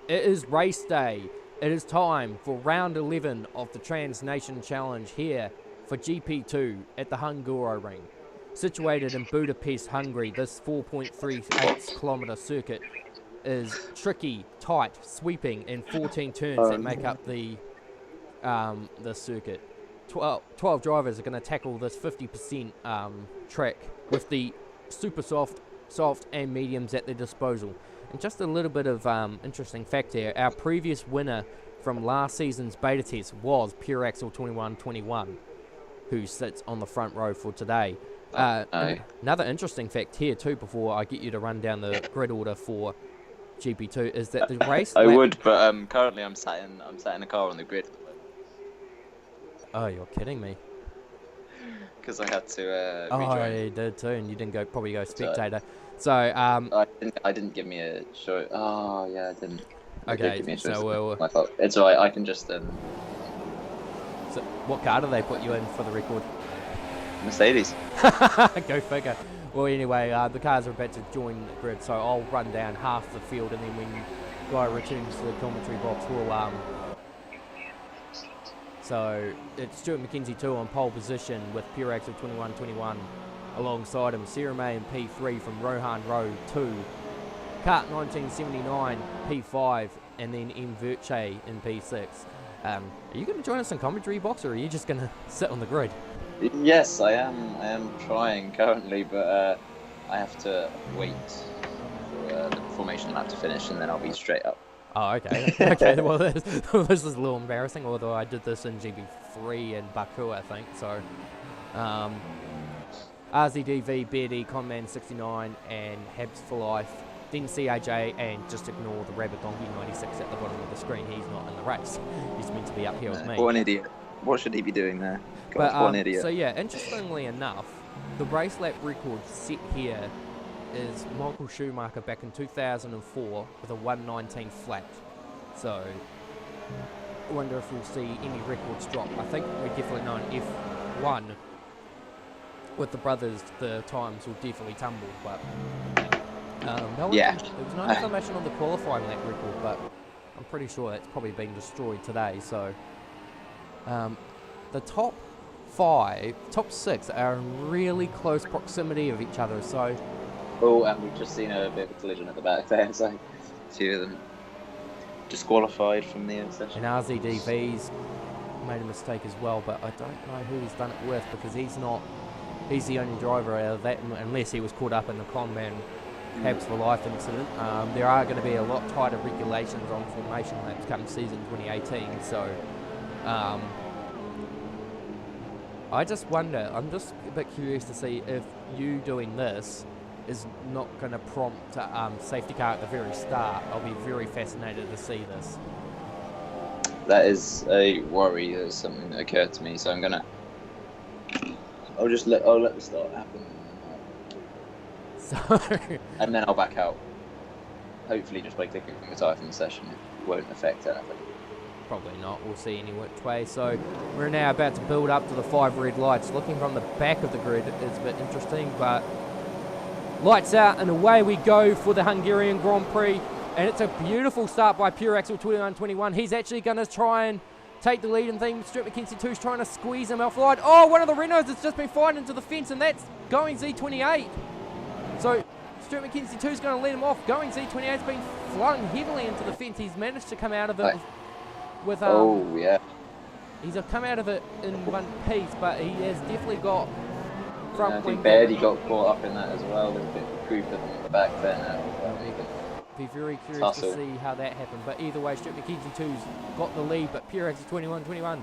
It is race day. It is time for round 11 of the Trans-Nation Challenge here for GP2 at the Hungary. Situated in Budapest, Hungary, this 4.38 kilometre circuit is tricky, tight, sweeping, and 14 turns that make up the circuit. 12 drivers are going to tackle this 50% track with the super soft, and mediums at their disposal. And just a little bit of interesting fact here, our previous winner from last season's beta test was Pure Axle 2121, who sits on the front row for today. Another interesting fact here too, before I get you to run down the grid order for GP2, is that the race... I would, but currently I'm sat in a car on the grid. Oh, you're kidding me. Because I had to rejoin. Oh, you did too, and you didn't probably go spectator. So, I didn't give me a choice. Oh, yeah, I didn't. Okay, so my fault. It's alright, I can just... So, what car do they put you in for the record? Mercedes. Go figure. Well, anyway, the cars are about to join the grid, so I'll run down half the field, and then when Guy returns to the commentary box, we'll... So, it's Stuart McKenzie 2 on pole position with Pure Axle 2121 alongside him. Sarah May in P3 from Rohan Row 2. Kart 1979 P5, and then M. Virche in P6. Are you going to join us in commentary box, or are you just going to sit on the grid? Yes, I am trying currently, but I have to wait for the formation lap to finish, and then I'll be straight up. Oh, okay. Okay, well, this is a little embarrassing, although I did this in GB3 in Baku, I think. So, RZDV, BD, Conman 69, and Habs for Life. Then CAJ, and just ignore the Rabbit Donkey 96 at the bottom of the screen. He's not in the race. He's meant to be up here with me. What an idiot. What should he be doing there? God, what an idiot. So yeah, interestingly enough, the race lap record set here is Michael Schumacher back in 2004 with a 1:19 flat. So I wonder if we'll see any records drop. I think we definitely know in F1 with the brothers the times will definitely tumble, but there was no information on the qualifying lap record, but I'm pretty sure that's probably been destroyed today. So the top six are in really close proximity of each other. So. Oh, and we've just seen a bit of a collision at the back there, so a few of them disqualified from the session. And RZDV's made a mistake as well, but I don't know who he's done it with, because he's the only driver out of that, unless he was caught up in the Conman Habs for Life incident. There are going to be a lot tighter regulations on formation laps come season 2018, so I just wonder, I'm just a bit curious to see if you doing this is not going to prompt safety car at the very start. I'll be very fascinated to see this. That is a worry. There's something that occurred to me, so I'll let the start happen. So, and then I'll back out. Hopefully, just by clicking the tire from the session, it won't affect anything. Probably not. We'll see any which way. So we're now about to build up to the 5 red lights. Looking from the back of the grid is a bit interesting, but lights out and away we go for the Hungarian Grand Prix, and it's a beautiful start by Pure Axle 2121. He's actually going to try and take the lead and things. Stuart McKenzie 2's trying to squeeze him off the line. Oh, one of the Renaults has just been fired into the fence, and that's Going Z28. So Stuart McKenzie 2's going to let him off. Going Z28's been flung heavily into the fence. He's managed to come out of it with he's come out of it in one piece, but he has definitely got front wing. He got caught up in that as well. There's a bit of group in the back there. Be very curious to see how that happened, but either way, Stuart McKenzie 2's got the lead, but Pure Axle 2121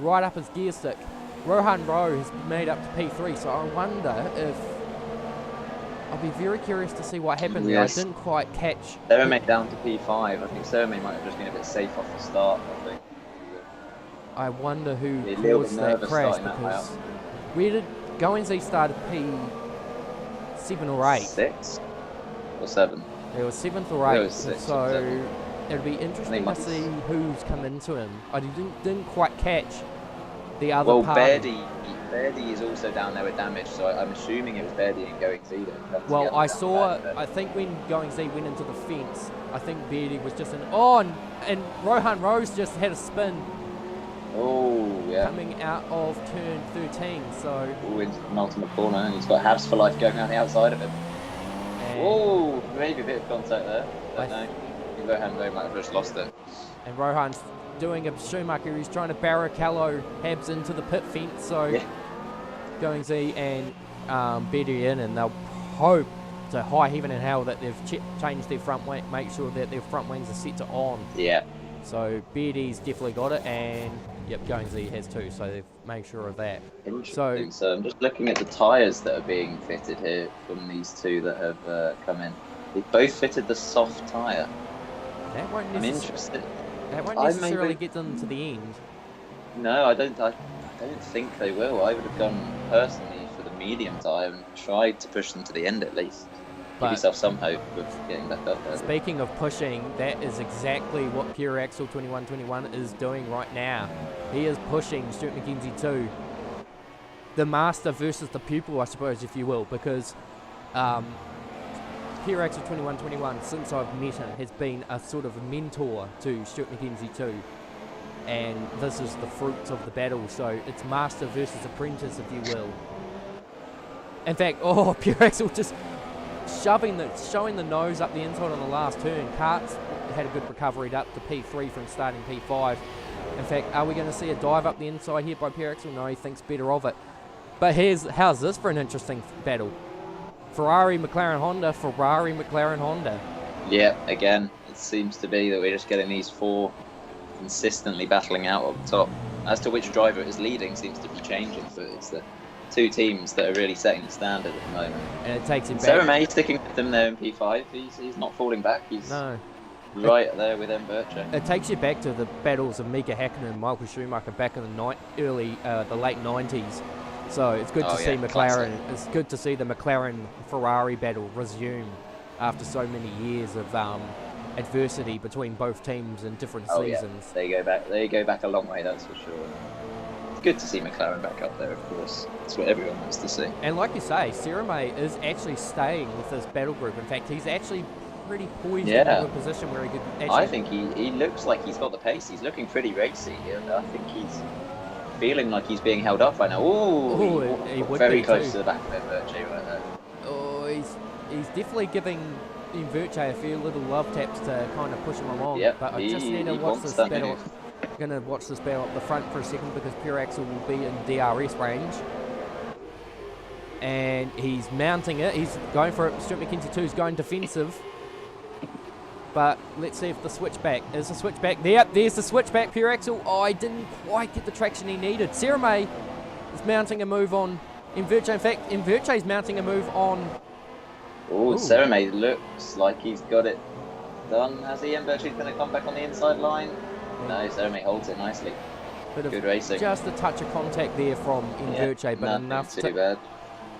right up his gear stick. Rohan Rowe has made up to P3, so I wonder if... I'll be very curious to see what happened there. I didn't quite catch... Sarah May down to P5. I think Sarah May might have just been a bit safe off the start, I think. I wonder who caused that crash, because... Where did Going Z started P7 or 8? 6 or 7? It was 7th or 8th, so it'll be interesting to see who's come into him. I didn't quite catch the other part. Well, Verdi is also down there with damage, so I'm assuming it was Verdi and Going Z that come Well, together I down saw, the back, I think when Going Z went into the fence, I think Verdi was just and Rohan Rose just had a spin Oh, yeah. coming out of turn 13, so... Oh, into the ultimate corner, and he's got Habs for life going around the outside of him. Oh, maybe a bit of contact there. Don't know. Rohan might have just lost it. And Rohan's doing a Schumacher. He's trying to Barrichello Habs into the pit fence. So Yeah. Going Z and Betty in, and they'll hope to high heaven and hell that they've changed their front wing, make sure that their front wings are set to on. Yeah. So Betty's definitely got it, and yep, Going Z has too. So they've made sure of that. Interesting. So I'm just looking at the tyres that are being fitted here from these two that have come in. They both fitted the soft tyre. That won't I'm interested. That won't necessarily get them to the end. No, I don't think they will. I would have gone personally for the medium tyre and tried to push them to the end at least. Give yourself some hope of getting back up there. Speaking of pushing, that is exactly what Pure Axel 2121 is doing right now. He is pushing Stuart McKenzie too. The master versus the pupil, I suppose, if you will, because Pure Axel 2121, since I've met him, has been a sort of mentor to Stuart McKenzie too. And this is the fruits of the battle, so it's master versus apprentice, if you will. In fact, Pure Axel just showing the nose up the inside on the last turn. Karts had a good recovery up to P3 from starting P5. In fact, are we going to see a dive up the inside here by Pure Axel? No, he thinks better of it. But how's this for an interesting battle? Ferrari, McLaren, Honda, Ferrari, McLaren, Honda. Yeah, again, it seems to be that we're just getting these four consistently battling out up top. As to which driver is leading seems to be changing, so it's the two teams that are really setting the standard at the moment. And it takes him back. Sarah May sticking with them there in P5. He's not falling back. He's right there with Mberche. It takes you back to the battles of Mika Häkkinen and Michael Schumacher back in the late 90s. So it's good to see McLaren. Classic. It's good to see the McLaren Ferrari battle resume after so many years of adversity between both teams in different seasons. Yeah. They go back a long way, that's for sure. It's good to see McLaren back up there, of course. It's what everyone wants to see. And like you say, Serame is actually staying with this battle group. In fact, he's actually pretty poised in a good position where he could actually... I think he looks like he's got the pace. He's looking pretty racy. I think he's feeling like he's being held up right now. He would very close to the back of Mberche right there. Oh, he's definitely giving Mberche a few little love taps to kind of push him along. Yep, but I just need to watch this battle. I'm going to watch this battle up the front for a second because Pure Axel will be in DRS range. And he's mounting it. He's going for it. Stuart McKenzie too is going defensive. But let's see if the switchback is the switchback. There's the switchback. Pure Axel. Oh, he didn't quite get the traction he needed. Serame is mounting a move on Mberche. In fact, Mberche is mounting a move on. Serame looks like he's got it done. Has he? Mberche's going to come back on the inside line. No, Serame holds it nicely. Good racing. Just a touch of contact there from Mberche, but enough too bad.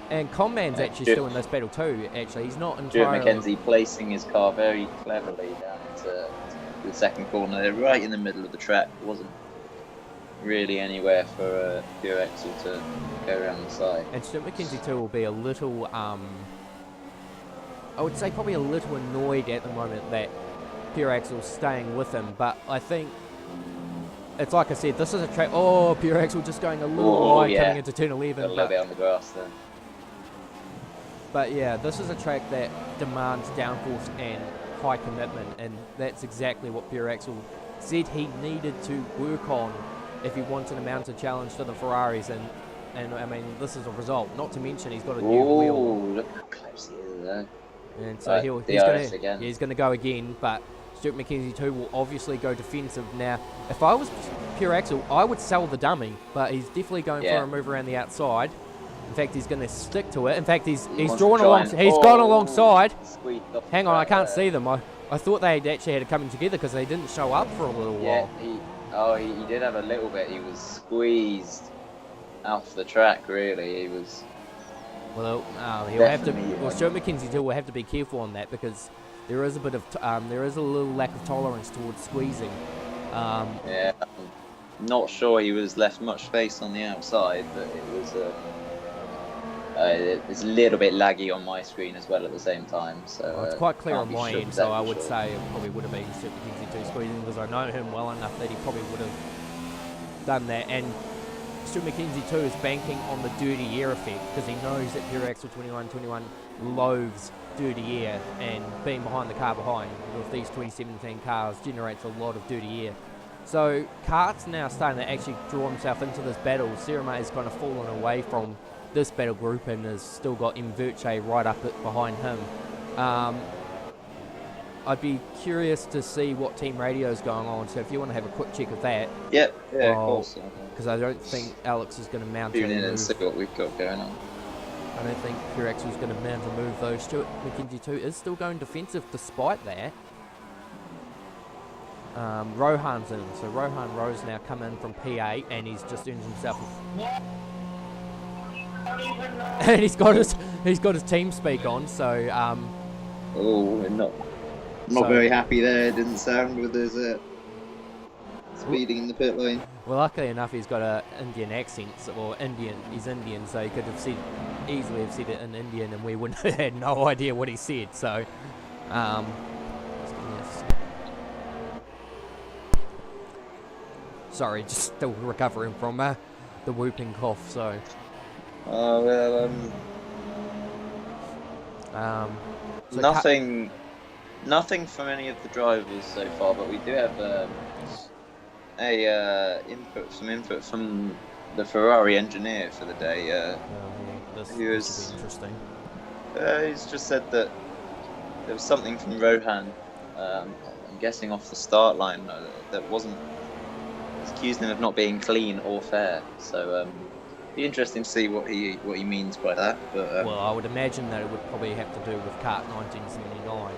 And Conman's actually still in this battle too, actually. He's not entirely... Stuart McKenzie placing his car very cleverly down into the second corner there, right in the middle of the track. Wasn't really anywhere for Pure Axel to go around the side. And Stuart McKenzie too will be a little, I would say probably a little annoyed at the moment that Pure Axel's staying with him, but I think it's like I said, this is a track... Oh, Pure Axel just going a little wide coming into turn 11. Got a little bit on the grass there. But yeah, this is a track that demands downforce and high commitment, and that's exactly what Pure Axel said he needed to work on if he wanted to mount a challenge to the Ferraris, and I mean, this is a result. Not to mention he's got a new wheel. Look how close he is there. And so he's going to go again, but Stuart McKenzie too will obviously go defensive. Now, if I was Pure Axel, I would sell the dummy, but he's definitely going for a move around the outside. In fact, he's going to stick to it. In fact, he's drawn along. He's gone alongside. Hang on, I can't see them. I thought they actually had it coming together because they didn't show up for a little while. He did have a little bit. He was squeezed off the track. Really, he was. Well, he'll have to. Well, Stuart McKenzie too will have to be careful on that because there is a bit of there is a little lack of tolerance towards squeezing. Not sure he was left much space on the outside, but it was it's a little bit laggy on my screen as well at the same time. So Well, it's quite clear on my end, so I would sure. say it probably would have been Stuart McKenzie 2 squeezing, because I know him well enough that he probably would have done that. And Stuart McKenzie 2 is banking on the dirty air effect, because he knows that Pure Axle 21 loathes dirty air, and being behind the car behind with these 2017 cars generates a lot of dirty air. So Kart's now starting to actually draw himself into this battle. Serame has kind of fallen away from this battle group and has still got Inverche right up behind him. I'd be curious to see what team radio is going on, so if you want to have a quick check of that. Yeah, of course. Because I don't think Alex is going to mount Tune in and see what we've got going on. I don't think Pure Axle is going to mount a move, though. Stuart McKenzie 2 is still going defensive despite that. Rohan's in, so Rohan Rose now come in from P8, and he's just earned himself and he's got his team speak on, so we're not very happy there. It didn't sound with his speeding in the pit lane. Well, luckily enough, he's got an Indian accent, or he's Indian, so he could have easily have said it in Indian, and we wouldn't have had no idea what he said. So, sorry, just still recovering from the whooping cough. So. So nothing from any of the drivers so far, but we do have some input from the Ferrari engineer for the day. This will be interesting. He's just said that there was something from Rohan, I'm guessing off the start line, that wasn't. Accused him of not being clean or fair. So be interesting to see what he means by that. But well, I would imagine that it would probably have to do with Kart 1979,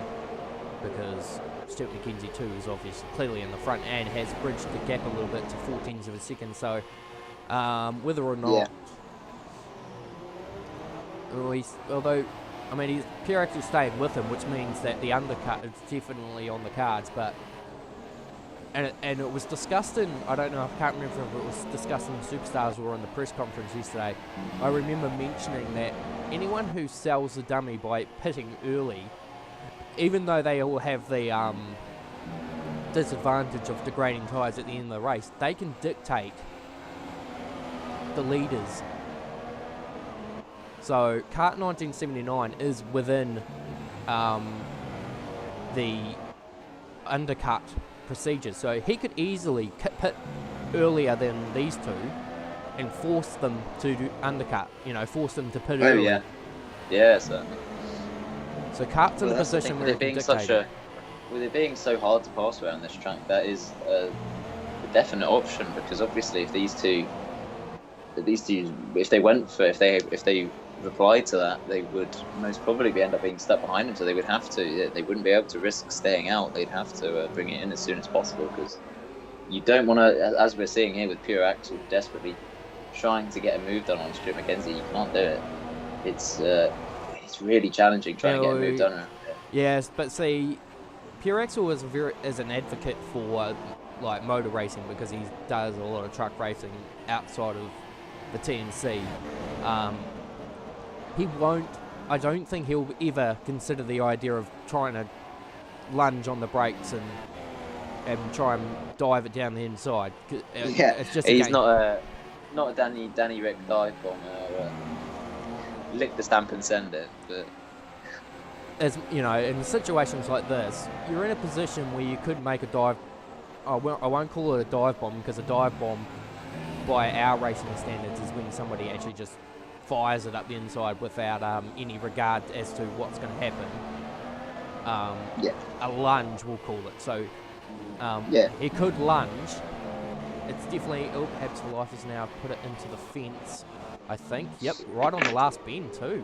because Stuart McKenzie 2 is obviously clearly in the front and has bridged the gap a little bit to 14ths of a second. So whether or not, although I mean he's Pure Axle staying with him, which means that the undercut is definitely on the cards, but. And it was discussed in, I don't know, I can't remember if it was discussed in Superstars or in the press conference yesterday. I remember mentioning that anyone who sells a dummy by pitting early, even though they all have the disadvantage of degrading tyres at the end of the race, they can dictate the leaders. So Kart 1979 is within the undercut procedures, so he could easily pit earlier than these two and force them to undercut, force them to pit early. Yeah, certainly. So Kart's in a position where with it being so hard to pass around this track, that is a definite option, because obviously if they replied to that, they would most probably end up being stuck behind him, so they wouldn't be able to risk staying out. They'd have to bring it in as soon as possible, because you don't want to, as we're seeing here with Pure Axle desperately trying to get a move done on Stuart McKenzie, you can't do it. It's really challenging trying to get a move done around here. Yes, but see, Pure Axle is an advocate for like motor racing, because he does a lot of truck racing outside of the TNC. I don't think he'll ever consider the idea of trying to lunge on the brakes and try and dive it down the inside. It's just he's not a Danny Rick dive bomb, lick the stamp and send it. But as you know, in situations like this, you're in a position where you could make a dive. I won't call it a dive bomb, because a dive bomb, by our racing standards, is when somebody actually just fires it up the inside without any regard as to what's going to happen. A lunge, we'll call it. So he could lunge. It's definitely, perhaps the life has now put it into the fence, I think. Yep, right on the last bend too.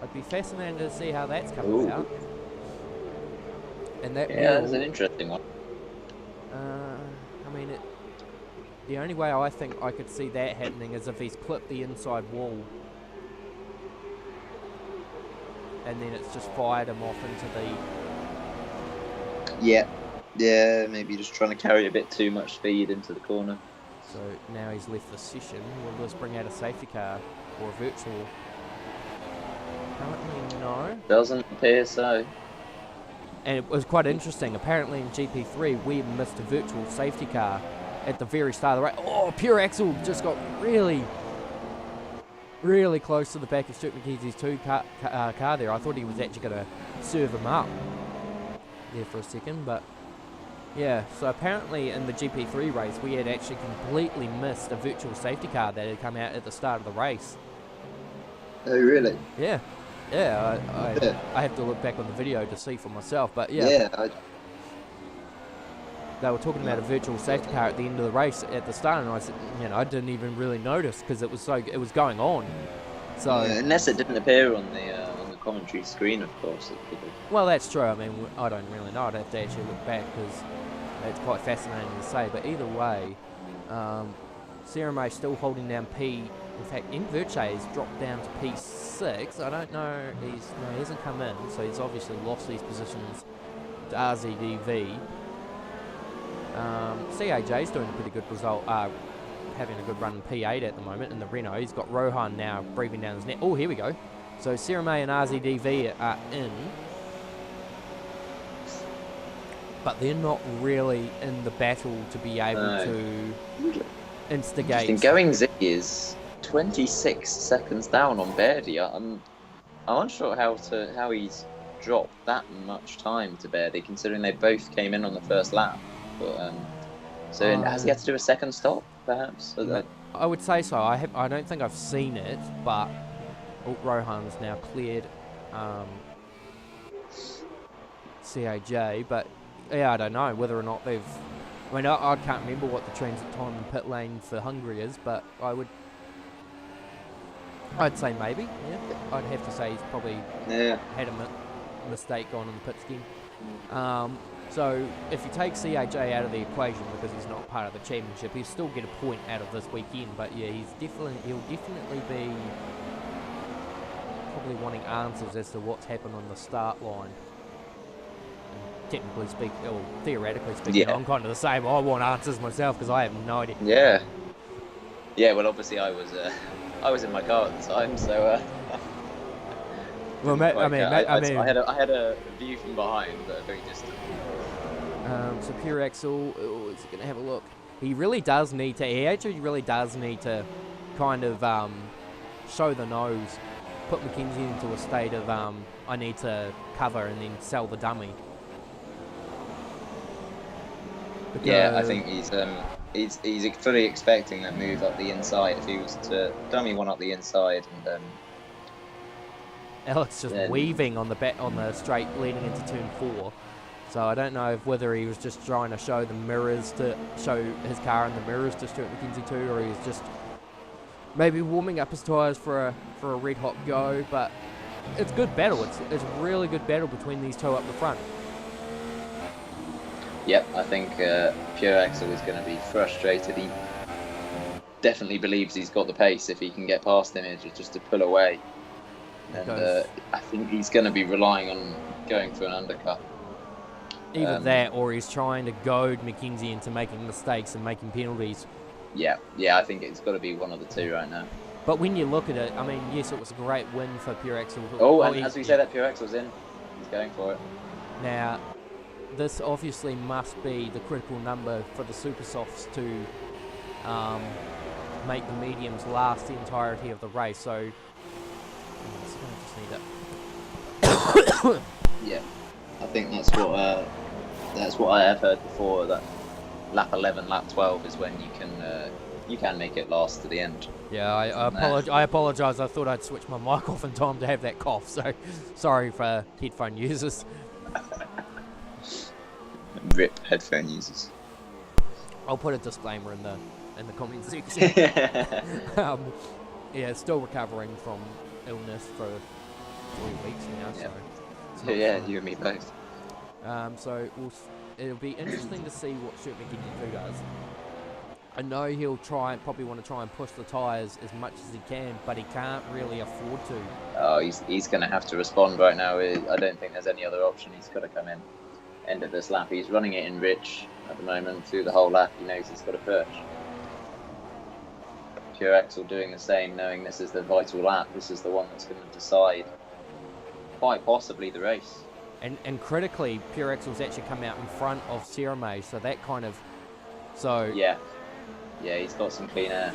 I'd be fascinated to see how that's coming out. And that's an interesting one. I mean, the only way I think I could see that happening is if he's clipped the inside wall, and then it's just fired him off into the... Yeah. Yeah, maybe just trying to carry a bit too much speed into the corner. So now he's left the session. Will this bring out a safety car or a virtual? Apparently no. Doesn't appear so. And it was quite interesting. Apparently in GP3 we missed a virtual safety car at the very start of the race. Oh, Pure Axel just got really close to the back of Stuart McKenzie's car there. I thought he was actually going to serve him up there for a second, but yeah. So apparently in the GP3 race we had actually completely missed a virtual safety car that had come out at the start of the race. Oh, really? Yeah. Yeah, I have to look back on the video to see for myself, but yeah. They were talking about a virtual safety car at the end of the race at the start, and I said, I didn't even really notice because it was going on. So unless it didn't appear on the commentary screen, of course. It could have. Well, that's true. I mean, I don't really know. I'd have to actually look back because it's quite fascinating to say. But either way, Sarah May still holding down P. In fact, Inverche has dropped down to P6. I don't know. He hasn't come in, so he's obviously lost these positions to RZDV. CAJ's doing a pretty good result, having a good run in P8 at the moment in the Renault. He's got Rohan now breathing down his neck. Oh, here we go. So Sarah May and RZDV are in, but they're not really in the battle to be able to instigate. Going Z is 26 seconds down on Verdi. I'm unsure how he's dropped that much time to Verdi, considering they both came in on the first lap. But so has he had to do a second stop, perhaps? I would say so. I don't think I've seen it, but Rohan's now cleared CAJ. But yeah, I don't know whether or not they've. I mean, I can't remember what the transit time in pit lane for Hungary is, but I'd say maybe. Yeah, I'd have to say he's probably had a mistake on in the pit scheme. So if you take CAJ out of the equation because he's not part of the championship, he'll still get a point out of this weekend. But yeah, he'll definitely be probably wanting answers as to what's happened on the start line. And technically speaking, or theoretically speaking, I'm kind of the same. I want answers myself because I have no idea. Yeah. Yeah. Well, obviously I was in my car at the time, so. Well, I had a view from behind, but very distant. So Pure Axel, is he going to have a look? He actually really does need to kind of show the nose, put McKenzie into a state of I need to cover and then sell the dummy. Yeah, I think he's fully expecting that move up the inside. If he was to dummy one up the inside and Alex just weaving on the straight leading into turn 4. So I don't know whether he was just trying to show his car in the mirrors to Stuart McKenzie too, or he was just maybe warming up his tyres for a red hot go. But it's good battle. It's really good battle between these two up the front. Yep, I think Pure Axel is going to be frustrated. He definitely believes he's got the pace if he can get past him, just to pull away. And I think he's going to be relying on going for an undercut. Either that, or he's trying to goad McKenzie into making mistakes and making penalties. Yeah, I think it's got to be one of the two right now. But when you look at it, I mean, yes, it was a great win for Pure Axel. And as we say that, Pure Axel's in. He's going for it. Now, this obviously must be the critical number for the Super Softs to make the mediums last the entirety of the race. So, I just need that. Yeah, I think that's what I have heard before. That lap 11, lap 12 is when you can make it last to the end. Yeah, I apologise. I thought I'd switch my mic off in time to have that cough. So, sorry for headphone users. Rip headphone users. I'll put a disclaimer in the comment section. Yeah, still recovering from illness for 3 weeks now. Yep. So yeah, you and me both. So it'll be interesting to see what Stuart McKenzie does. I know he'll probably want to try and push the tyres as much as he can, but he can't really afford to. Oh, he's going to have to respond right now. I don't think there's any other option. He's got to come in. end of this lap. He's running it in rich at the moment through the whole lap. He knows he's got to push. Pure Axel doing the same, knowing this is the vital lap. This is the one that's going to decide quite possibly the race. And critically, Pure Axel's actually come out in front of Sirame, so that kind of... So... Yeah, he's got some clean air.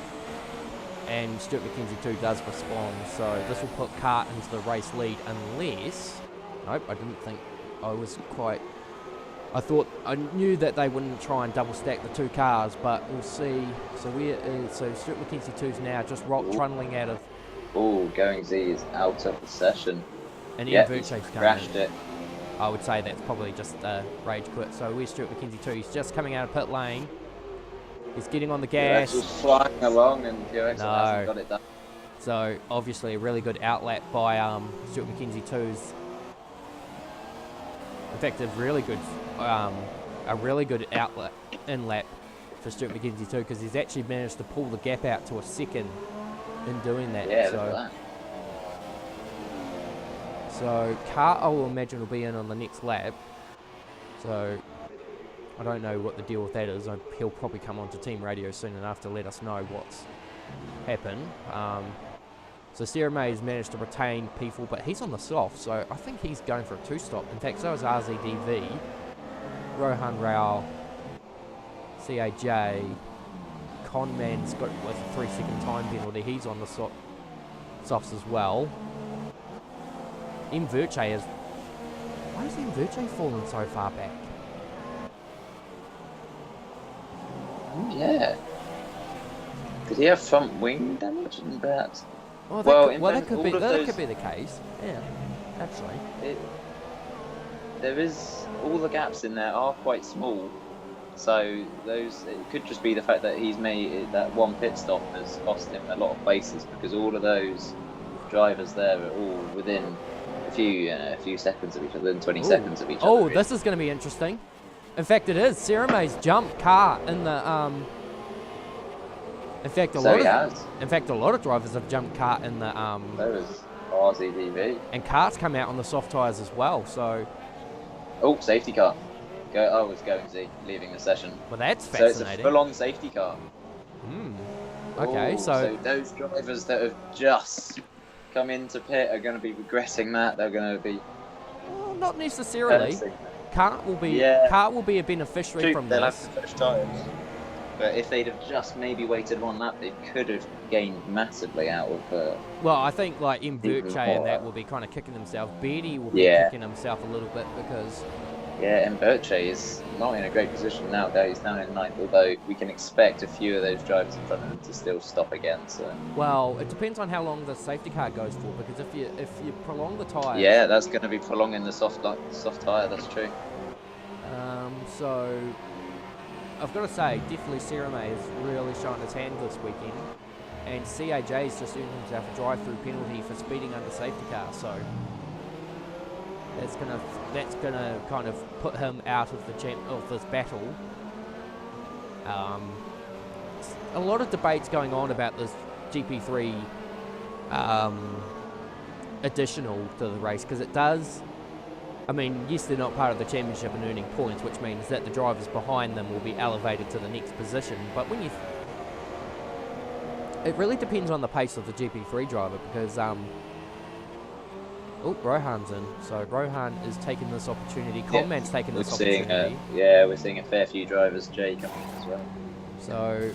And Stuart McKenzie too does respond, so this will put Cart into the race lead unless... Nope, I didn't think I was quite... I knew that they wouldn't try and double stack the two cars, but we'll see. So Stuart McKenzie 2's now just trundling out of... Oh, Going Z is out of the session. And yeah, he's crashed it. I would say that's probably just a rage quit. So where's Stuart McKenzie 2? He's just coming out of pit lane. He's getting on the gas. He's flying along and Pure Axel hasn't got it done. So obviously a really good outlap by Stuart McKenzie 2's. In fact, a really good outlet in lap for Stuart McKenzie 2 because he's actually managed to pull the gap out to a second in doing that. Yeah, So Cart, I will imagine, will be in on the next lap. So I don't know what the deal with that is. He'll probably come onto team radio soon enough to let us know what's happened. So Sirame has managed to retain P4, but he's on the soft, so I think he's going for a two-stop. In fact, so is RZDV, Rohan Rao, CAJ, Conman's got with a 3-second time penalty. He's on the softs as well. Mverche is... Why is Mverche fallen so far back? Yeah. Did he have front wing damage and perhaps? That could be the case. Yeah, actually. All the gaps in there are quite small. So it could just be the fact that he's made that one pit stop has cost him a lot of places because all of those drivers there are all within a few seconds of each other, within 20 seconds of each other. Oh, really. This is going to be interesting. In fact, it is. Sirama's jumped Car in the In fact, a lot of drivers have jumped Cart in the There was RZDV. And Cart's come out on the soft tyres as well. So. Oh, safety car. It's Going Z leaving the session. Well, that's fascinating. So it's a full-on safety car. Okay, so those drivers that have just come into pit are going to be regretting that. They're going to be. Well, not necessarily. Cart will be a beneficiary from they'll this. Have to push tyres. But if they'd have just maybe waited one lap, they could have gained massively out of... well, I think like Mverche and that will be kind of kicking themselves. Beatty will be kicking himself a little bit because... Yeah, Mverche is not in a great position nowadays, down in 9th, although we can expect a few of those drivers in front of him to still stop again. So. Well, it depends on how long the safety car goes for, because if you prolong the tyre... Yeah, that's going to be prolonging the soft tyre, that's true. So... I've got to say, definitely Sirame is really showing his hand this weekend, and CAJ's just earned himself a drive-through penalty for speeding under safety car. So that's gonna kind of put him out of this battle. A lot of debates going on about this GP3 additional to the race because it does. I mean, yes, they're not part of the championship and earning points, which means that the drivers behind them will be elevated to the next position. But when it really depends on the pace of the GP3 driver because, Rohan's in. So Rohan is taking this opportunity. Coleman's taking this opportunity. We're seeing a fair few drivers, Jay, coming in as well. So,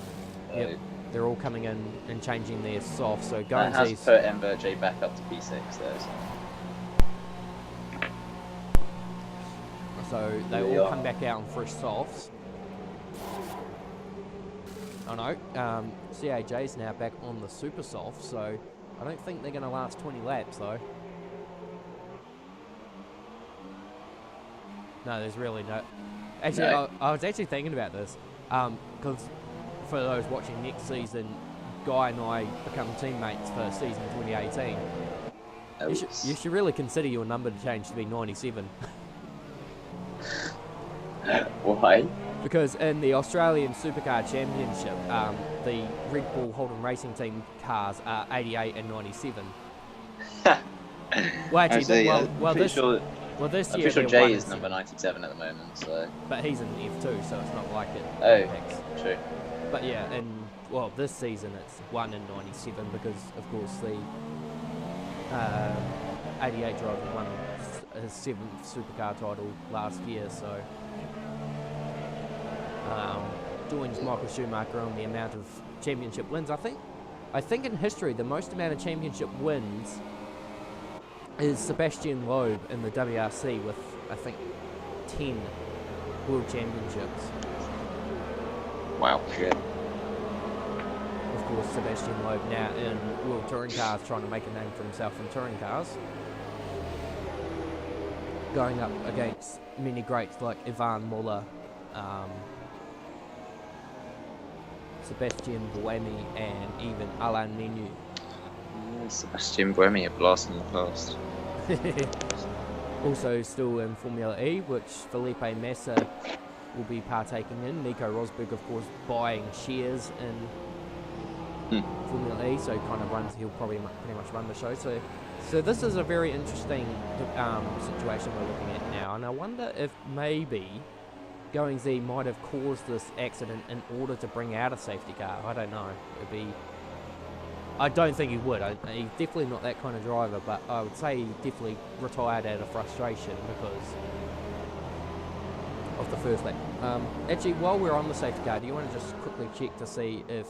they're all coming in and changing their soft. So Going has put Mverche back up to P6 there. So they all come back out on fresh softs. Oh no, CAJ's now back on the super soft, so I don't think they're going to last 20 laps though. No, there's really no... Actually, no. I was actually thinking about this, because for those watching next season, Guy and I become teammates for season 2018. You should really consider your number to change to be 97. Why? Because in the Australian Supercar Championship, the Red Bull Holden Racing Team cars are 88 and 97. Well, actually, Well, this I'm year pretty sure they're Jay 1 is and number 7. 97 at the moment, so. But he's in F2, so it's not like it Oh, impacts. true. But yeah, and well, this season it's 1 in 97 because, of course, the 88 driver won his 7th supercar title last year, so joins Michael Schumacher on the amount of championship wins. I think in history the most amount of championship wins is Sebastian Loeb in the WRC with, I think, 10 world championships. Wow. Yeah. Of course, Sebastian Loeb now in World Touring Cars, trying to make a name for himself in touring cars. Going up against many greats like Ivan Muller, Sebastian Buemi, and even Alain Menu. Yeah, Sebastian Buemi, a blast in the past. Also still in Formula E, which Felipe Massa will be partaking in. Nico Rosberg, of course, buying shares in Formula E, so he'll probably pretty much run the show. So this is a very interesting situation we're looking at now, and I wonder if maybe Going Z might have caused this accident in order to bring out a safety car. I don't know. I don't think he would. He's definitely not that kind of driver, but I would say he definitely retired out of frustration because of the first lap. Actually, while we're on the safety car, do you want to just quickly check to see if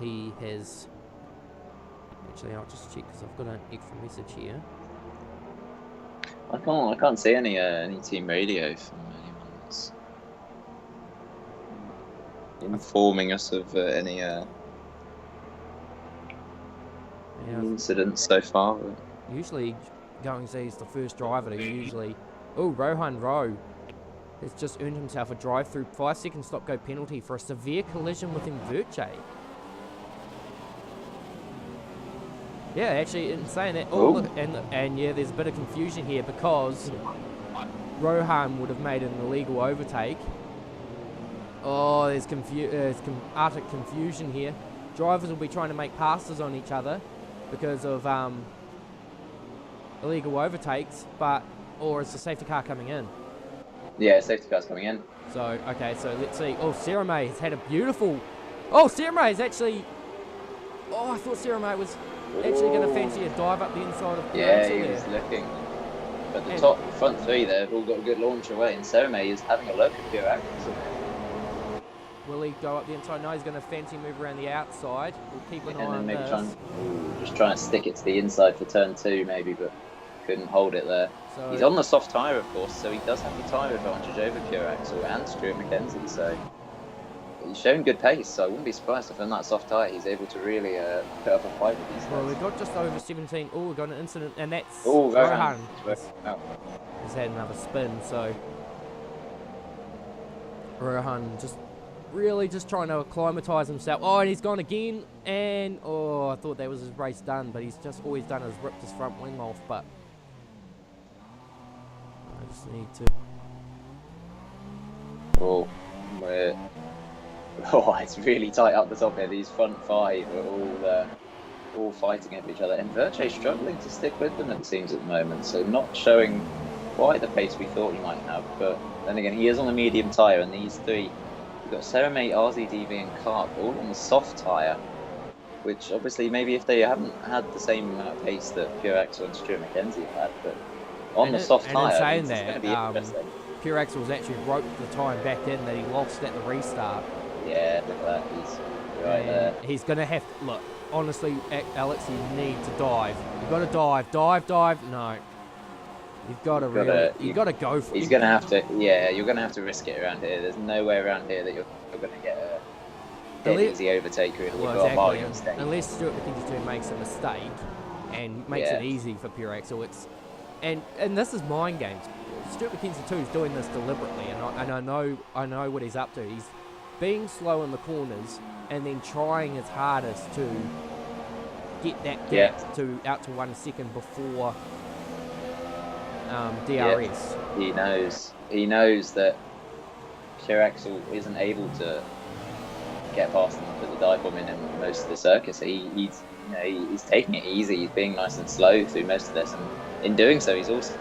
he has... Actually, I'll just check because I've got an extra message here. I can't see any team radio from anyone that's informing us of any incidents so far. Usually, Going Z is the first driver to usually... Oh, Rohan Rowe has just earned himself a drive-through 5-second stop-go penalty for a severe collision with Inverche. Yeah, actually, in saying that, look, and yeah, there's a bit of confusion here because Rohan would have made an illegal overtake. Oh, there's utter confusion here. Drivers will be trying to make passes on each other because of illegal overtakes, or is the safety car coming in? Yeah, safety car's coming in. So, okay, so let's see. Oh, Serame has had a beautiful... Oh, Serame is actually... Oh, I thought Serame was actually going to fancy a dive up the inside of... Yeah, he was looking. But the front three there have all got a good launch away, and Serame is having a look at pure accuracy. Will he go up the inside? No, he's going to fancy move around the outside. We'll keep an eye on maybe this. Just trying to stick it to the inside for turn 2 maybe, but couldn't hold it there. So, he's on the soft tyre, of course, so he does have the tyre advantage over Pure Axel and Stuart Mackenzie, so he's shown good pace, so I wouldn't be surprised if on that soft tyre he's able to really put up a fight with these guys. Well, we've got just over 17. Oh, we've got an incident, and that's Rohan. He's had another spin, so Rohan just trying to acclimatise himself. Oh, and he's gone again, and I thought that was his race done, but he's just always done is ripped his front wing off, but I just need to... It's really tight up the top here. These front five are all fighting over each other, and Verche struggling to stick with them, it seems, at the moment, so not showing quite the pace we thought he might have, but then again, he is on a medium tyre, and these three, we've got Serame, RZDV and Karp all on the soft tyre, which obviously maybe if they haven't had the same amount of pace that Pure Axel and Stuart Mackenzie have had, but on the soft tyre, it's going to be interesting. Pure Axel's actually roped the time back in that he lost at the restart. Yeah, look at that, he's right there. He's going to have to, look, honestly, Alex, you need to dive. You've got to dive, no. You've got to you've got to go for it. He's going to have to, you're going to have to risk it around here. There's no way around here that you're going to get an easy overtake, really. Well, exactly. Unless Stuart Mackenzie makes a mistake and makes it easy for Pure Axel. And this is mind games. Stuart Mackenzie too is doing this deliberately, and I know what he's up to. He's being slow in the corners and then trying his hardest to get that gap out to 1 second before DRS. Yeah, he knows that Pure Axel isn't able to get past him and put the dive bomb in most of the circuit. So he's you know, he's taking it easy. He's being nice and slow through most of this, and in doing so, he's also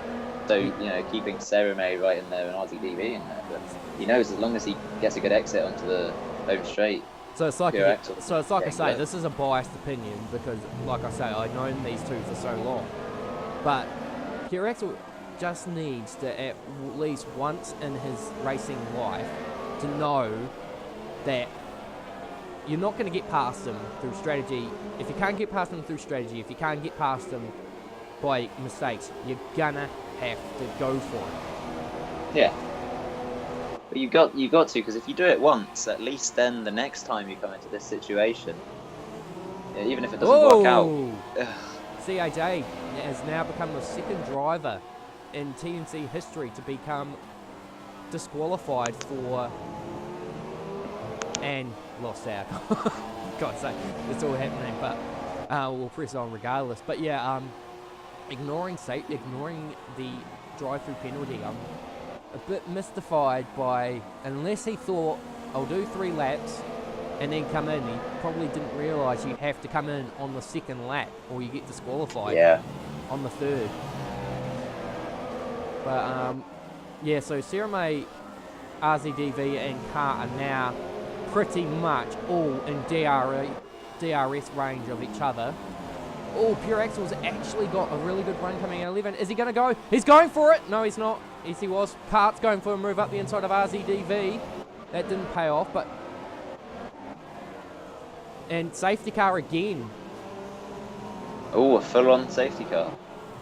keeping Sarah May right in there and RZDV in there. But he knows as long as he gets a good exit onto the home straight. So it's like I say, good. this is a biased opinion because, like I say, I've known these two for so long. But Pure Axel just needs to at least once in his racing life to know that you're not going to get past him through strategy. If you can't get past him through strategy, if you can't get past him by mistakes, you're gonna have to go for it. Yeah. But you've got to, because if you do it once, at least then the next time you come into this situation, even if it doesn't work out. CAJ has now become the second driver in TNC history to become disqualified for and lost out. God's sake, it's all happening, but we'll press on regardless. But yeah, ignoring the drive-through penalty, I'm a bit mystified by, unless he thought I'll do 3 laps and then come in, he probably didn't realise you have to come in on the second lap or you get disqualified on the third. But yeah, so Sarah May, RZDV and Car are now pretty much all in DRS range of each other. Oh, Pure Axel's actually got a really good run coming out 11. Is he going to go? He's going for it! No, he's not. Yes, he was. Kart's going for a move up the inside of RZDV. That didn't pay off, but... And safety car again. Oh, a full-on safety car.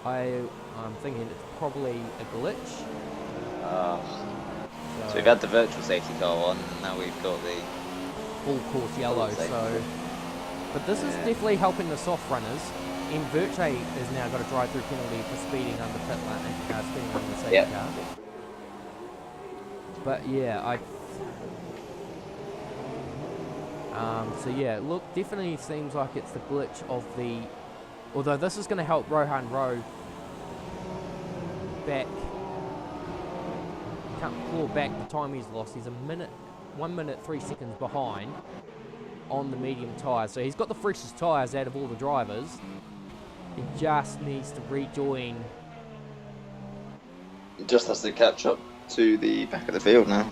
I'm thinking it's probably a glitch. So we've had the virtual safety car on, and now we've got the... full course yellow, so... But this is definitely helping the soft runners. And Virtue has now got a drive-through penalty for speeding under pit lane, speeding under the safety car. But yeah, so yeah, look, definitely seems like it's the glitch of the... Although this is going to help Rohan Rowe back... Can't claw back the time he's lost. He's 1 minute 3 seconds behind on the medium tyres. So he's got the freshest tyres out of all the drivers. He just needs to rejoin. He just has to catch up to the back of the field now.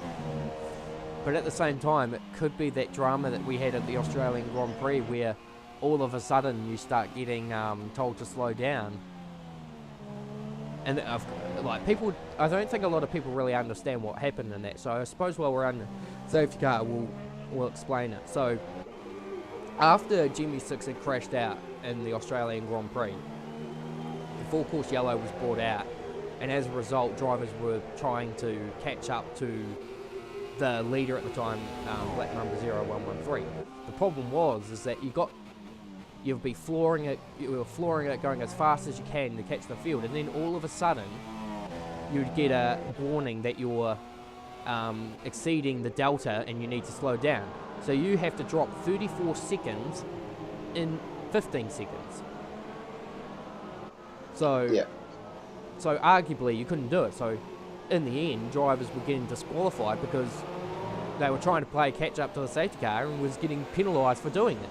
But at the same time, it could be that drama that we had at the Australian Grand Prix where all of a sudden you start getting told to slow down. And like people, I don't think a lot of people really understand what happened in that. So I suppose while we're on the safety car, we'll explain it. So after GP6 had crashed out in the Australian Grand Prix, the full course yellow was brought out, and as a result, drivers were trying to catch up to the leader at the time, black number 0113. The problem is that you'll be flooring it, going as fast as you can to catch the field, and then all of a sudden you'd get a warning that you're exceeding the delta and you need to slow down. So you have to drop 34 seconds in 15 seconds. So arguably you couldn't do it. So in the end, drivers were getting disqualified because they were trying to play catch up to the safety car and was getting penalised for doing it.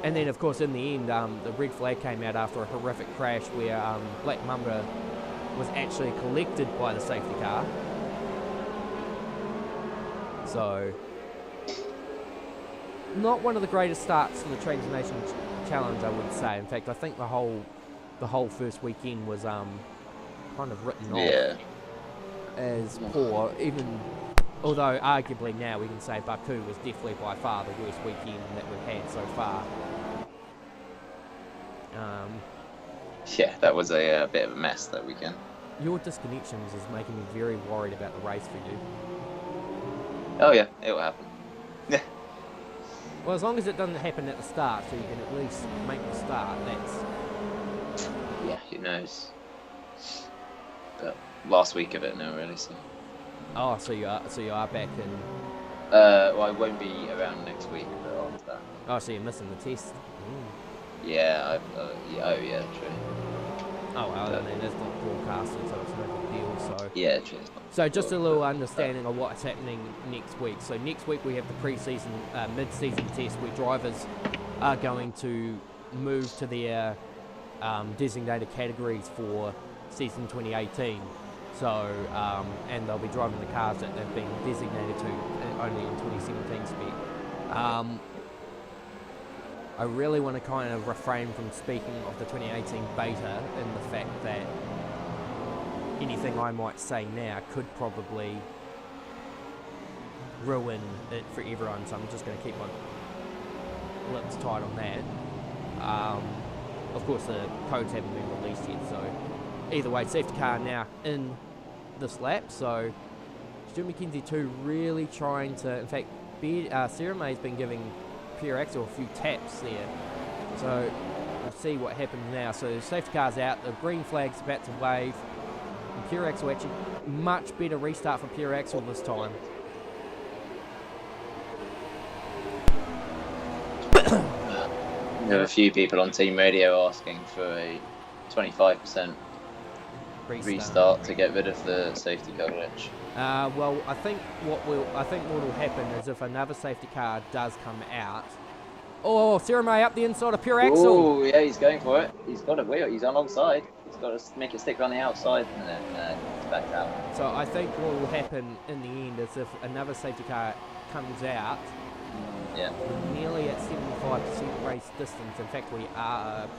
And then, of course, in the end, the red flag came out after a horrific crash where Black Mamba was actually collected by the safety car. So, not one of the greatest starts to the Trans-Nation Challenge, I would say. In fact, I think the whole first weekend was kind of written off as poor. Even although arguably now we can say Baku was definitely by far the worst weekend that we've had so far. Yeah, that was a bit of a mess that weekend. Your disconnections is making me very worried about the race for you. Oh yeah, it will happen. Well, as long as it doesn't happen at the start, so you can at least make the start, that's... Yeah, who knows. But last week of it now, really, so... Oh, so you are back in... Well, I won't be around next week, but after that. Oh, so you're missing the test? Yeah, oh yeah, true. Oh, well, I mean, it's not broadcasted, so it's no big deal, so... Yeah, true. So just a little understanding of what's happening next week. So next week we have the pre-season, mid-season test where drivers are going to move to their designated categories for season 2018. So, and they'll be driving the cars that they've been designated to only in 2017 spec. I really want to kind of refrain from speaking of the 2018 beta in the fact that anything I might say now could probably ruin it for everyone, so I'm just going to keep my lips tight on that. Of course, the codes haven't been released yet, so either way, safety car now in this lap, so Stuart McKenzie 2 really trying to, in fact, Sarah May's been giving Pierre Axel a few taps there, so we'll see what happens now. So the safety car's out, the green flag's about to wave, and Pierre Axel actually, much better restart for Pierre Axel this time. There are a few people on team radio asking for a 25% restart to get rid of the safety car glitch. Well, I think what will happen is if another safety car does come out. Oh, Sarah May up the inside of Pierre Axel. Oh, yeah, he's going for it. He's got a wheel. He's alongside. He's got to make it stick on the outside and then it's back out. So I think what will happen in the end is if another safety car comes out, yeah, we're nearly at 75% race distance. In fact, we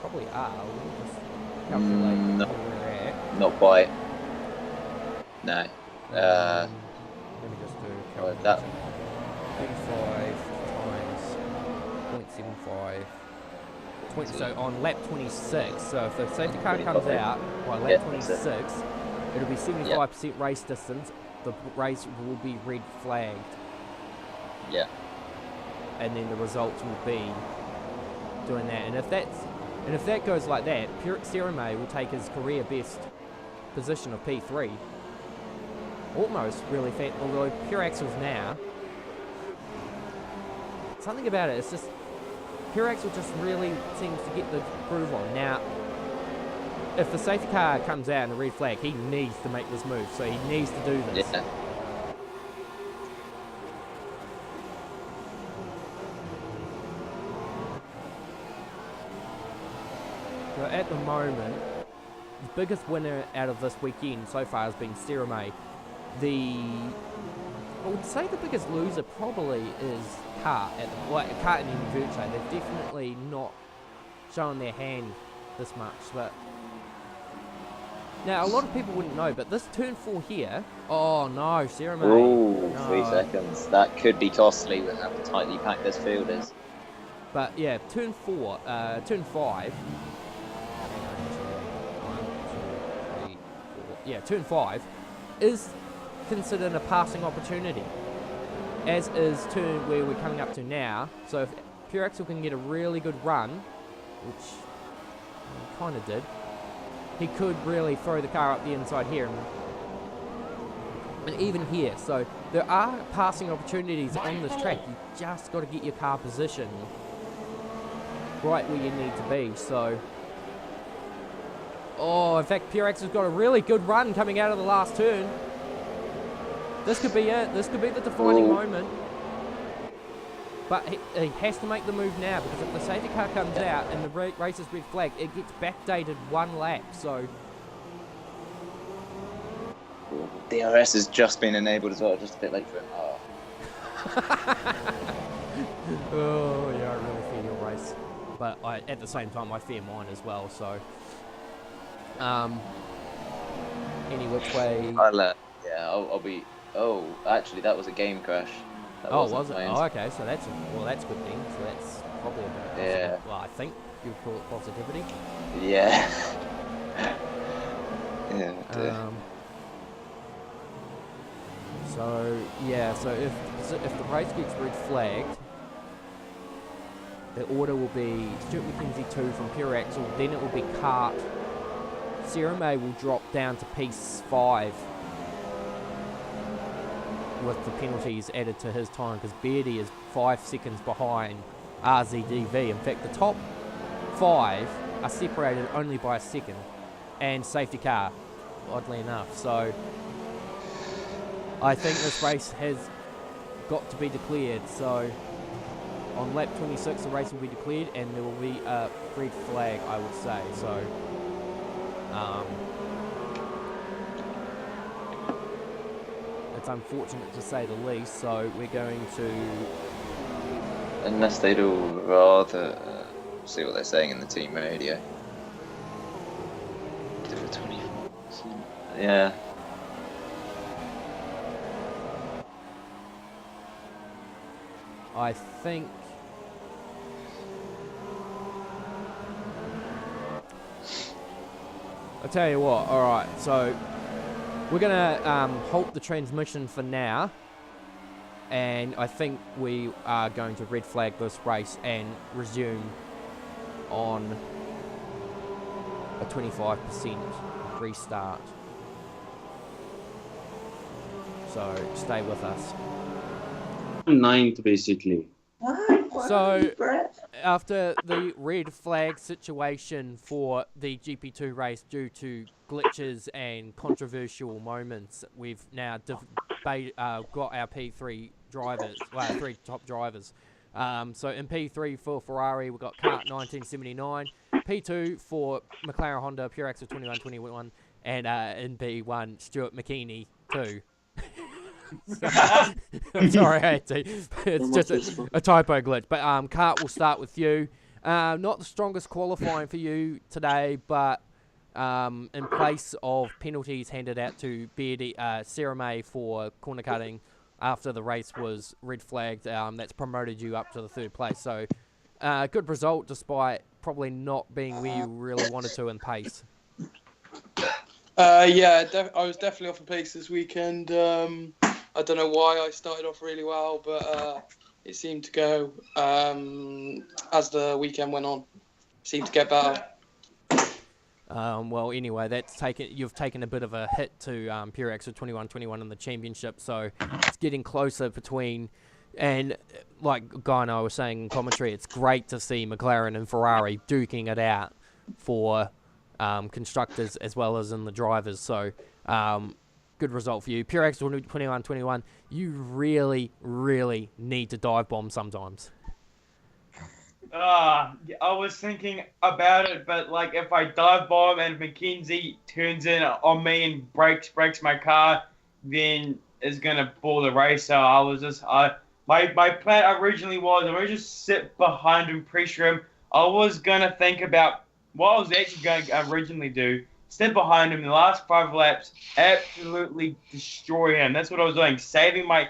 probably are. We'll just calculate no, where we're at. not quite. No. Let me just do that. 35 times 0.75. So on lap 26, so if the safety car comes out by lap 26, it'll be 75% race distance. The race will be red flagged. Yeah. And then the results will be doing that. And if that goes like that, Sarah May will take his career best position of P3. Almost really fast, although Pierre Axel's now. Something about it, it's just Pierre Axel just really seems to get the groove on. Now, if the safety car comes out in a red flag, he needs to make this move, so he needs to do this. Yeah. So at the moment, the biggest winner out of this weekend so far has been Sarah May. I would say the biggest loser probably is Kart Kart and Virtue. They've definitely not shown their hand this much. But now a lot of people wouldn't know, but this turn 4 here. Oh no, Sarah May. Ooh, no. 3 seconds. That could be costly with how tightly packed this field is. But yeah, turn 5. Yeah, turn 5 is considered a passing opportunity, as is turn where we're coming up to now. So if Pierre Axel can get a really good run, which he kind of did, he could really throw the car up the inside here and even here. So there are passing opportunities on this track. You just got to get your car positioned right where you need to be. So oh, in fact, Pierre Axel's got a really good run coming out of the last turn. This could be it. This could be the defining moment. But he has to make the move now, because if the safety car comes out and the race is red flag, it gets backdated 1 lap. So DRS has just been enabled as well, just a bit late for him. Oh, oh yeah, I really fear your race. But at the same time, I fear mine as well. So any which way. I'll be. Oh, actually, that was a game crash. Oh, was it? Oh, okay. So that's good thing. So that's probably a bit. Yeah. Well, I think you'd call it positivity. Yeah. Yeah. So yeah. So if the race gets red flagged, the order will be Stuart McKenzie 2 from Pierre Axel. Then it will be Kart. Sarah May will drop down to P5 with the penalties added to his time, because Beardy is 5 seconds behind RZDV. In fact, the top 5 are separated only by a second, and safety car, oddly enough. So I think this race has got to be declared. So On lap 26, the race will be declared, and there will be a red flag, I would say. So, it's unfortunate to say the least. So we're going to, unless they'd all rather see what they're saying in the team radio. Do a 24%. Yeah. I think. I'll tell you what, alright, so we're going to halt the transmission for now, and I think we are going to red flag this race and resume on a 25% restart. So stay with us. 9th, basically. So, after the red flag situation for the GP2 race due to glitches and controversial moments, we've now got our P3 drivers, well, 3 top drivers. So in P3 for Ferrari, we've got Kart 1979, P2 for McLaren Honda, Pure Axle 2121, and in P1, Stuart McKinney 2. I'm sorry, I had to. It's just a typo glitch. But Kart, will start with you. Not the strongest qualifying for you today, but in place of penalties handed out to Sarah May for corner cutting after the race was red flagged, that's promoted you up to the 3rd place. So good result despite probably not being where you really wanted to in pace. I was definitely off the pace this weekend. I don't know why I started off really well, but it seemed to go as the weekend went on. Seemed to get better. Well, anyway, you've taken a bit of a hit to Pure Axle 2121 in the championship, so it's getting closer between. And like Guy and I were saying in commentary, it's great to see McLaren and Ferrari duking it out for constructors as well as in the drivers. So. Good result for you. Pure Axle 2121, you really, really need to dive bomb sometimes. I was thinking about it, but like if I dive bomb and McKenzie turns in on me and breaks my car, then it's gonna pull the race. So I was just my plan originally was I'm gonna just sit behind him, pressure him. I was gonna think about what I was actually going to originally do. Step behind him in the last 5 laps, absolutely destroy him. That's what I was doing, saving my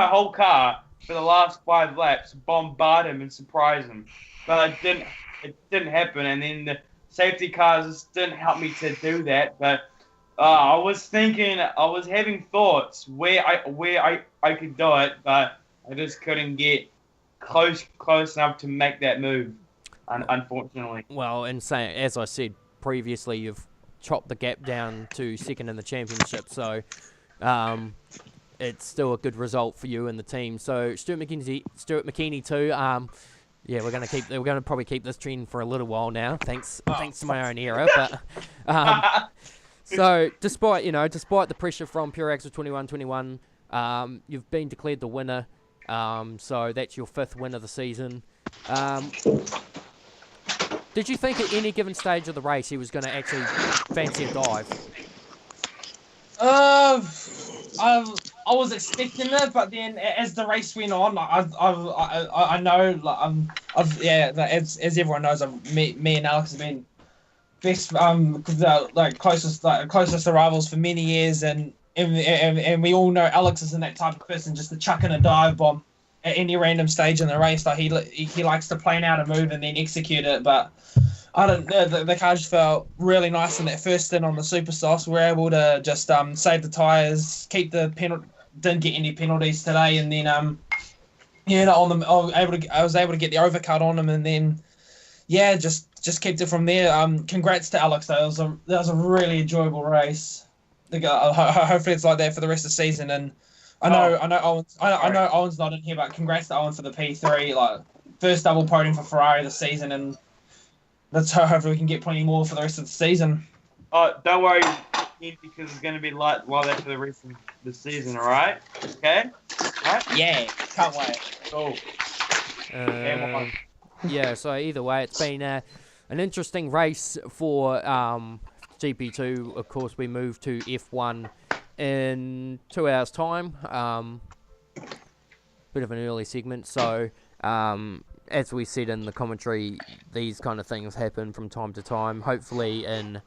whole car for the last 5 laps, bombard him and surprise him. But it didn't happen, and then the safety cars didn't help me to do that. But I was having thoughts where I could do it, but I just couldn't get close enough to make that move, unfortunately. Well, and as I said previously, you've chopped the gap down to 2nd in the championship, so it's still a good result for you and the team. So Stuart McKinney too. Yeah, we're gonna probably keep this trend for a little while now. Thanks to my own error. But so despite the pressure from Pure Axle 2121, you've been declared the winner. So that's your 5th win of the season. Did you think at any given stage of the race he was going to actually fancy a dive? I was expecting it, but then as the race went on, I know, as everyone knows, me and Alex have been best, closest rivals for many years, and we all know Alex isn't that type of person just to chuck in a dive bomb at any random stage in the race. Like he likes to plan out a move and then execute it, but I don't know. The car just felt really nice in that first stint on the super softs. We were able to just save the tyres, keep the didn't get any penalties today, and then I was able to get the overcut on him, and then just kept it from there. Congrats to Alex though. That was a really enjoyable race. Hopefully it's like that for the rest of the season. And I know Owen's not in here, but congrats to Owen for the P3, like first double podium for Ferrari this season, and let's hopefully we can get plenty more for the rest of the season. Oh, don't worry, because it's going to be like that for the rest of the season, all right? Okay? All right? Yeah, can't wait. Cool. M1. Yeah, so either way, it's been an interesting race for GP2. Of course, we moved to F1 in 2 hours' time. Bit of an early segment, so as we said in the commentary, these kind of things happen from time to time. Hopefully in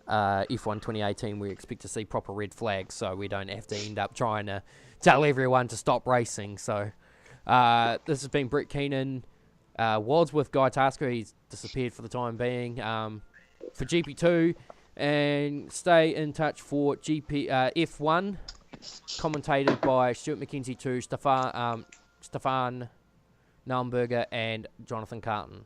F1 2018 we expect to see proper red flags, so we don't have to end up trying to tell everyone to stop racing. So this has been Brett Keenan, was with Guy Tasker. He's disappeared for the time being, for GP2, and stay in touch for F1, commentated by Stuart McKenzie 2, Stefan Naumberger and Jonathan Carton.